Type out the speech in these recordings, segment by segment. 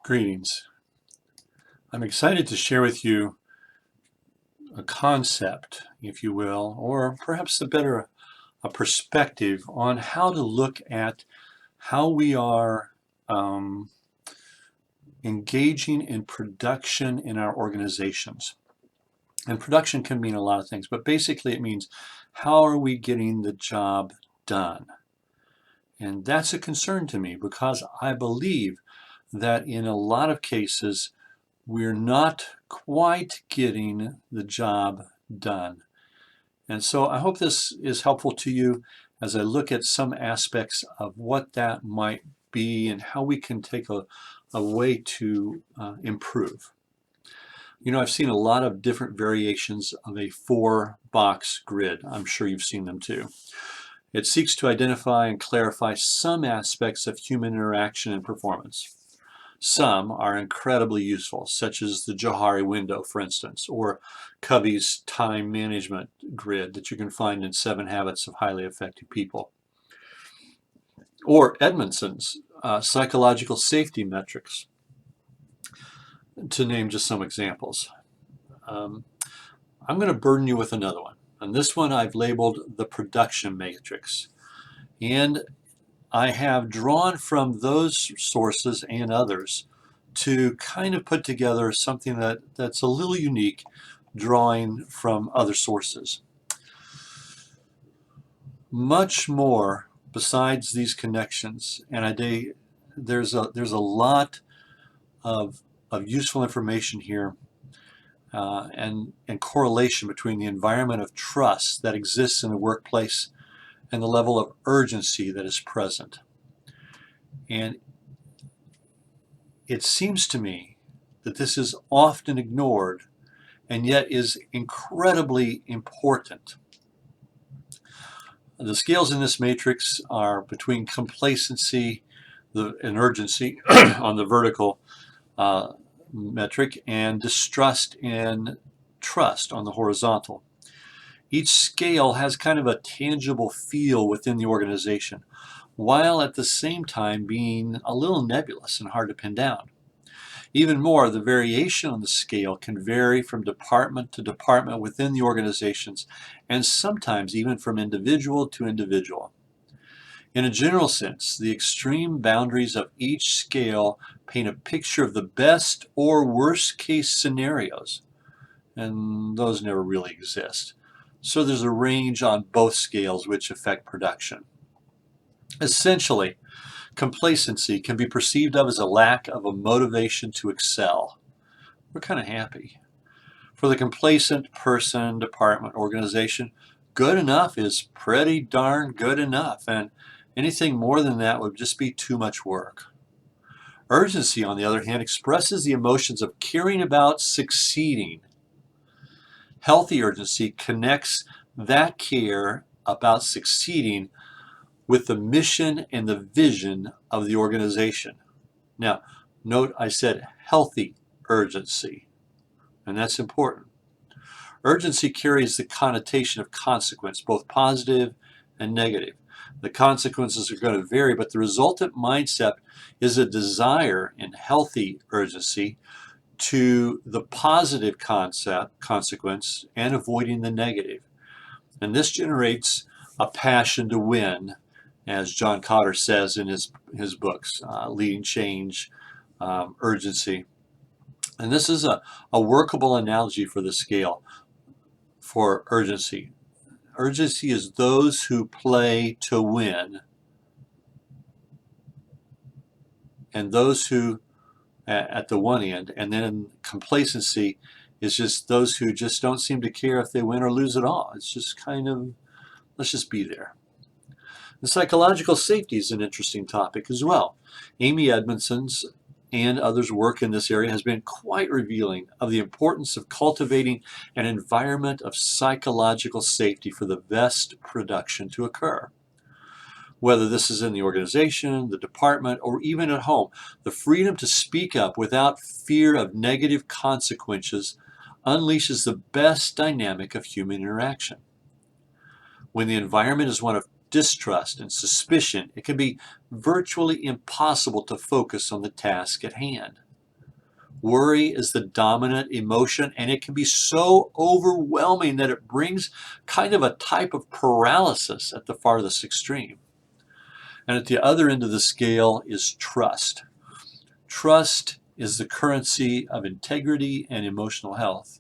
Greetings. I'm excited to share with you a concept, if you will, or perhaps a perspective on how to look at how we are engaging in production in our organizations. And production can mean a lot of things, but basically it means how are we getting the job done? And that's a concern to me because I believe that in a lot of cases, we're not quite getting the job done. And so I hope this is helpful to you as I look at some aspects of what that might be and how we can take a way to improve. You know, I've seen a lot of different variations of a 4-box grid. I'm sure you've seen them too. It seeks to identify and clarify some aspects of human interaction and performance. Some are incredibly useful, such as the Johari window, for instance, or Covey's time management grid that you can find in 7 Habits of Highly Effective People, or Edmondson's psychological safety metrics, to name just some examples. I'm going to burden you with another one, and this one I've labeled the production matrix. And I have drawn from those sources and others to kind of put together something that's a little unique, drawing from other sources. Much more besides these connections, and there's a lot of useful information here and correlation between the environment of trust that exists in the workplace and the level of urgency that is present. And it seems to me that this is often ignored and yet is incredibly important. The scales in this matrix are between complacency and urgency on the vertical metric and distrust and trust on the horizontal. Each scale has kind of a tangible feel within the organization, while at the same time being a little nebulous and hard to pin down. Even more, the variation on the scale can vary from department to department within the organizations, and sometimes even from individual to individual. In a general sense, the extreme boundaries of each scale paint a picture of the best or worst case scenarios, and those never really exist. So there's a range on both scales which affect production. Essentially, complacency can be perceived of as a lack of a motivation to excel. We're kind of happy. For the complacent person, department, organization, good enough is pretty darn good enough, and anything more than that would just be too much work. Urgency, on the other hand, expresses the emotions of caring about succeeding. Healthy urgency connects that care about succeeding with the mission and the vision of the organization. Now, note I said healthy urgency, and that's important. Urgency carries the connotation of consequence, both positive and negative. The consequences are going to vary, but the resultant mindset is a desire in healthy urgency to the positive consequence and avoiding the negative. And this generates a passion to win, as John Cotter says in his books, Leading Change, Urgency. And this is a workable analogy for the scale for urgency. Urgency is those who play to win, and those who at the one end, and then complacency is just those who just don't seem to care if they win or lose at all. It's just kind of, let's just be there. The psychological safety is an interesting topic as well. Amy Edmondson's and others' work in this area has been quite revealing of the importance of cultivating an environment of psychological safety for the best production to occur. Whether this is in the organization, the department, or even at home, the freedom to speak up without fear of negative consequences unleashes the best dynamic of human interaction. When the environment is one of distrust and suspicion, it can be virtually impossible to focus on the task at hand. Worry is the dominant emotion, and it can be so overwhelming that it brings kind of a type of paralysis at the farthest extreme. And at the other end of the scale is trust. Trust is the currency of integrity and emotional health.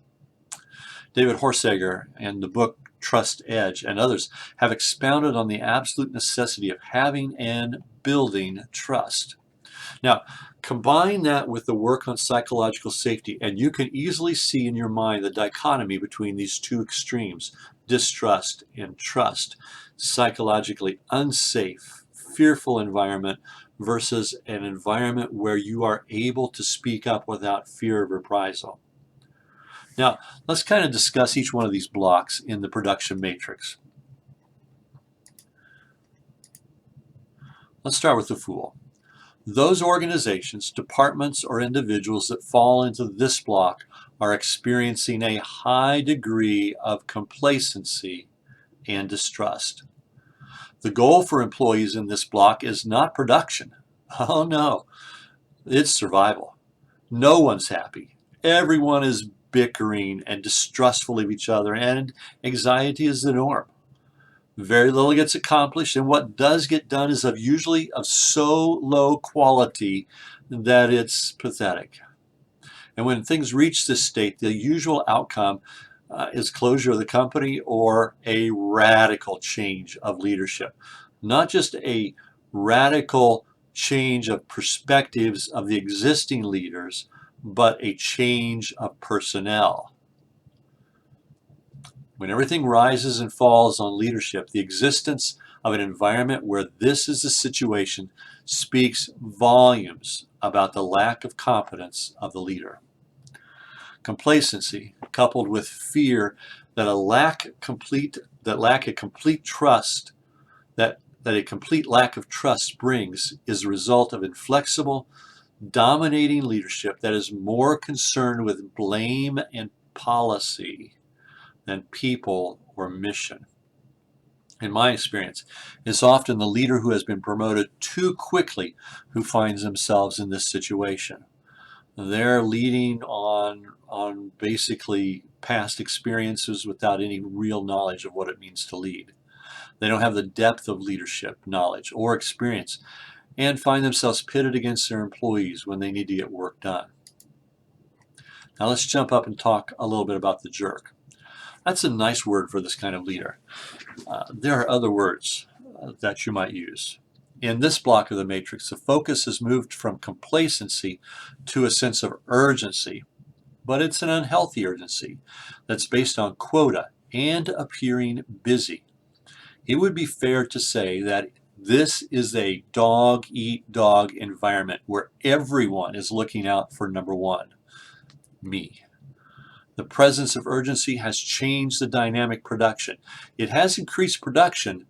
David Horsager, in the book Trust Edge, and others have expounded on the absolute necessity of having and building trust. Now, combine that with the work on psychological safety, and you can easily see in your mind the dichotomy between these two extremes, distrust and trust. Psychologically unsafe, fearful environment versus an environment where you are able to speak up without fear of reprisal. Now, let's kind of discuss each one of these blocks in the production matrix. Let's start with the fool. Those organizations, departments, or individuals that fall into this block are experiencing a high degree of complacency and distrust. The goal for employees in this block is not production. Oh no, it's survival. No one's happy. Everyone is bickering and distrustful of each other, and anxiety is the norm. Very little gets accomplished, and what does get done is usually of so low quality that it's pathetic. And when things reach this state, the usual outcome is closure of the company or a radical change of leadership. Not just a radical change of perspectives of the existing leaders, but a change of personnel. When everything rises and falls on leadership, the existence of an environment where this is the situation speaks volumes about the lack of competence of the leader. Complacency, coupled with fear that a complete lack of trust brings, is the result of inflexible, dominating leadership that is more concerned with blame and policy than people or mission. In my experience, it's often the leader who has been promoted too quickly who finds themselves in this situation. They're leading on basically past experiences without any real knowledge of what it means to lead. They don't have the depth of leadership knowledge or experience and find themselves pitted against their employees when they need to get work done. Now let's jump up and talk a little bit about the jerk. That's a nice word for this kind of leader. There are other words that you might use. In this block of the matrix, the focus has moved from complacency to a sense of urgency, but it's an unhealthy urgency that's based on quota and appearing busy. It would be fair to say that this is a dog-eat-dog environment where everyone is looking out for number one, me. The presence of urgency has changed the dynamic production. It has increased production,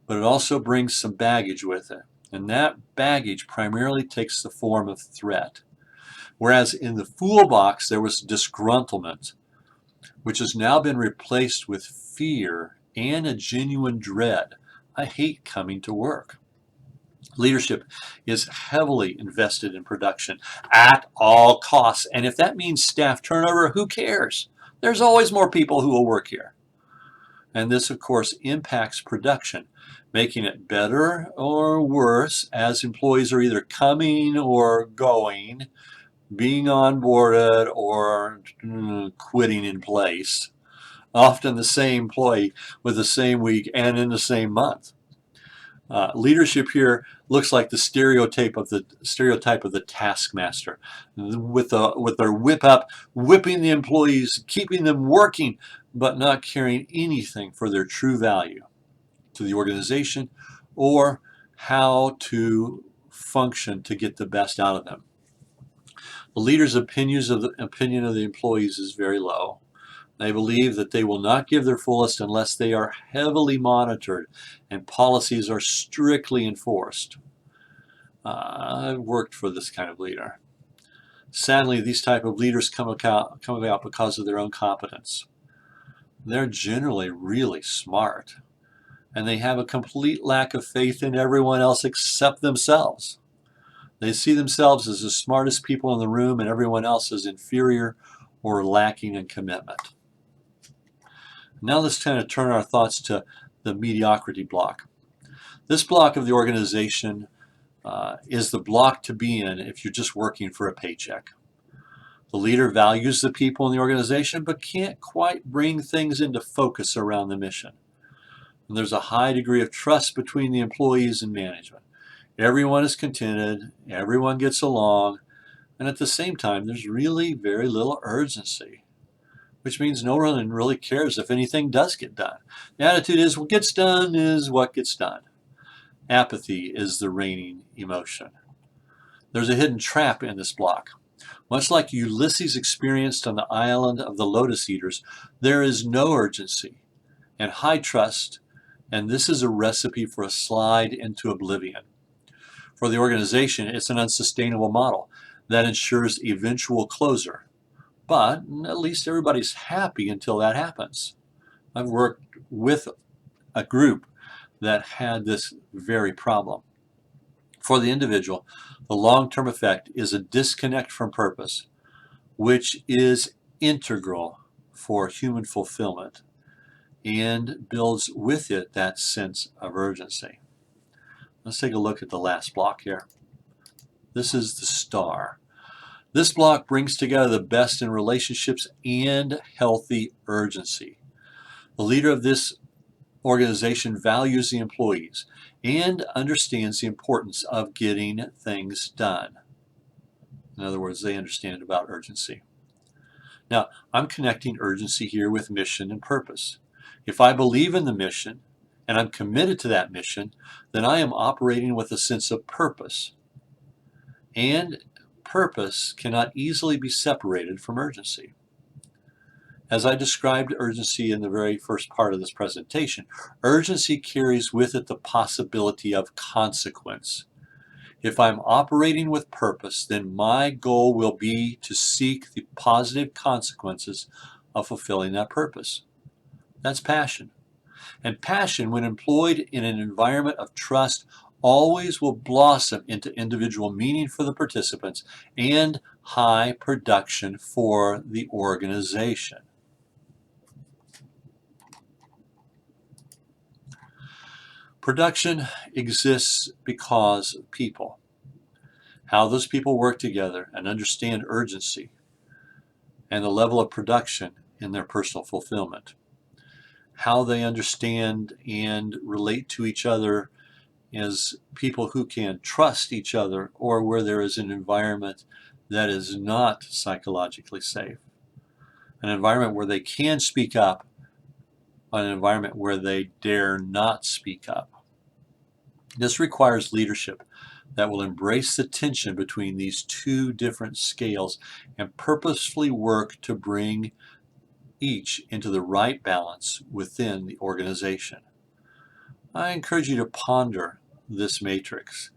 but it also brings some baggage with it. And that baggage primarily takes the form of threat. Whereas in the fool box, there was disgruntlement, which has now been replaced with fear and a genuine dread. I hate coming to work. Leadership is heavily invested in production at all costs. And if that means staff turnover, who cares? There's always more people who will work here. And this, of course, impacts production, making it better or worse as employees are either coming or going, being onboarded or quitting in place. Often the same employee with the same week and in the same month. Leadership here looks like the stereotype of the taskmaster, with their whip up, whipping the employees, keeping them working, but not caring anything for their true value to the organization or how to function to get the best out of them. The leader's opinion of the employees is very low. They believe that they will not give their fullest unless they are heavily monitored and policies are strictly enforced. I've worked for this kind of leader. Sadly, these type of leaders come about because of their own competence. They're generally really smart, and they have a complete lack of faith in everyone else except themselves. They see themselves as the smartest people in the room and everyone else as inferior or lacking in commitment. Now let's kind of turn our thoughts to the mediocrity block. This block of the organization is the block to be in if you're just working for a paycheck. The leader values the people in the organization but can't quite bring things into focus around the mission. And there's a high degree of trust between the employees and management. Everyone is contented, everyone gets along, and at the same time, there's really very little urgency, which means no one really cares if anything does get done. The attitude is what gets done is what gets done. Apathy is the reigning emotion. There's a hidden trap in this block. Much like Ulysses experienced on the island of the Lotus Eaters, there is no urgency and high trust, and this is a recipe for a slide into oblivion. For the organization, it's an unsustainable model that ensures eventual closure. But at least everybody's happy until that happens. I've worked with a group that had this very problem. For the individual, the long-term effect is a disconnect from purpose, which is integral for human fulfillment and builds with it that sense of urgency. Let's take a look at the last block here. This is the star. This block brings together the best in relationships and healthy urgency. The leader of this organization values the employees and understands the importance of getting things done. In other words, they understand about urgency. Now, I'm connecting urgency here with mission and purpose. If I believe in the mission and I'm committed to that mission, then I am operating with a sense of purpose. And purpose cannot easily be separated from urgency. As I described urgency in the very first part of this presentation, urgency carries with it the possibility of consequence. If I'm operating with purpose, then my goal will be to seek the positive consequences of fulfilling that purpose. That's passion. And passion, when employed in an environment of trust, always will blossom into individual meaning for the participants and high production for the organization. Production exists because of people. How those people work together and understand urgency and the level of production in their personal fulfillment. How they understand and relate to each other as people who can trust each other or where there is an environment that is not psychologically safe. An environment where they can speak up, an environment where they dare not speak up. This requires leadership that will embrace the tension between these two different scales and purposefully work to bring each into the right balance within the organization. I encourage you to ponder this matrix.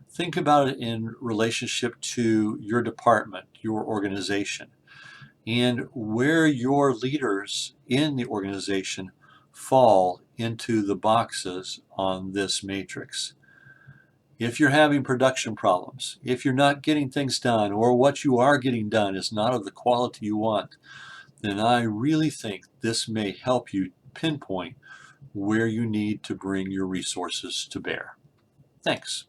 Think about it in relationship to your department, your organization, and where your leaders in the organization fall into the boxes on this matrix. If you're having production problems, if you're not getting things done, or what you are getting done is not of the quality you want, then I really think this may help you pinpoint where you need to bring your resources to bear. Thanks.